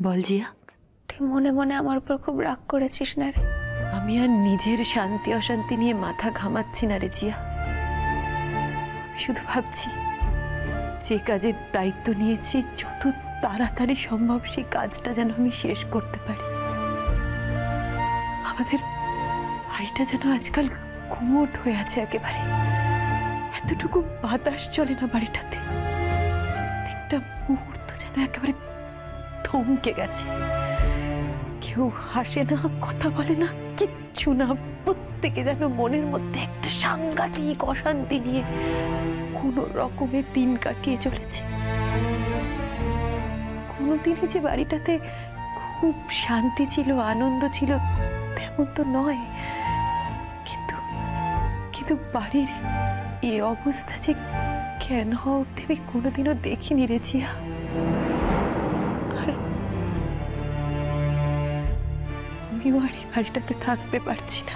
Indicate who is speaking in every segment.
Speaker 1: বল জিয়া,
Speaker 2: তুই মনে মনে আমার উপর খুব রাগ করেছিস না রে?
Speaker 1: আমি আর নিজের শান্তি অশান্তি নিয়ে মাথা ঘামাচ্ছি না রে জিয়া। আমি শুধু ভাবছি যে কাজের দায়িত্ব নিয়েছি যত তাড়াতাড়ি সম্ভব সেই কাজটা যেন আমি শেষ করতে পারি। আমাদের বাড়িটা যেন আজকাল গুমোট হয়ে আছে একেবারে, এতটুকু বাতাস চলে না বাড়িটাতে। প্রত্যেকটা মুহূর্ত যেন একেবারে থমকে গেছে, কেউ হাসে না, কথা বলে না, কিচ্ছু না। প্রত্যেকে যেন মনের মধ্যে একটা সাংঘাতিক অশান্তি নিয়ে কোনো রকমের দিন কাটিয়ে চলেছে। কোনোদিনই যে বাড়িটাতে খুব শান্তি ছিল, আনন্দ ছিল তেমন তো নয়, কিন্তু কিন্তু বাড়ির এই অবস্থা যে কেন অবধি আমি কোনোদিনও দেখিনি রে জিয়া। আর আমিও আর এই বাড়িটাতে থাকতে পারছি না,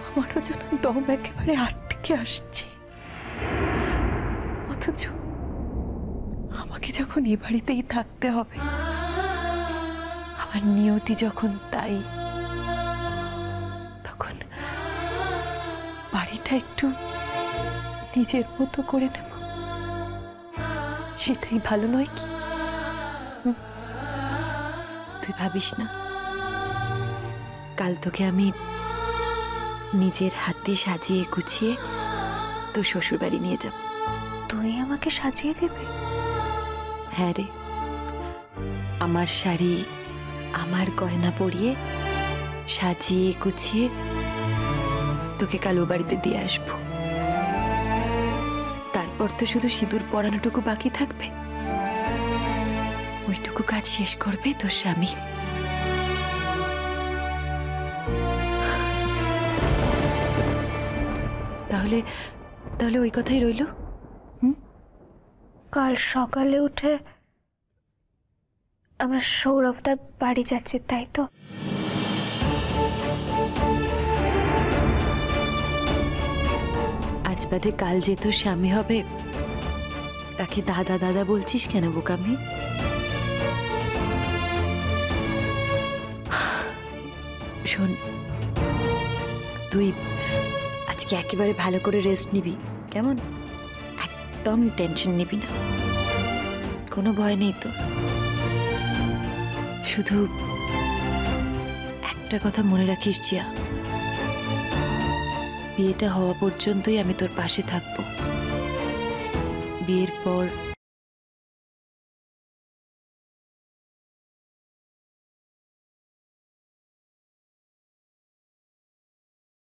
Speaker 1: আমারও যেন দম একেবারে আটকে আসছে। অথচ আমাকে যখন এ বাড়িতেই থাকতে হবে, আমার নিয়তি যখন তাই, তখন বাড়িটা একটু নিজের মতো করে নেব, সেটাই ভালো নয় কি? তুই ভাবিস না, কাল তোকে আমি নিজের হাতে সাজিয়ে গুছিয়ে তোর শ্বশুর বাড়ি নিয়ে যাব।
Speaker 2: তুই আমাকে সাজিয়ে দেবে?
Speaker 1: হ্যাঁ রে, আমার শাড়ি, আমার গয়না পরিয়ে সাজিয়ে গুছিয়ে তোকে কাল ও বাড়িতে দিয়ে আসবো। তারপর তো শুধু সিঁদুর পরানোটুকু বাকি থাকবে, ওইটুকু কাজ শেষ করবে তোর স্বামী। তাহলে তাহলে ওই কথাই রইল।
Speaker 2: কাল সকালে উঠে আমরা সৌরভদার বাড়ি যাচ্ছি, তাই তো?
Speaker 1: আজ বাদে কাল যে তোর স্বামী হবে তাকে দাদা দাদা বলছিস কেন বোকামি? শোন, তুই আজকে একেবারে ভালো করে রেস্ট নিবি, কেমন? একদম টেনশন নিবি না, কোনো ভয় নেই তো। শুধু একটা কথা মনে রাখিস জিয়া, বিয়েটা হওয়া পর্যন্তই আমি তোর পাশে থাকবো। বিয়ের পর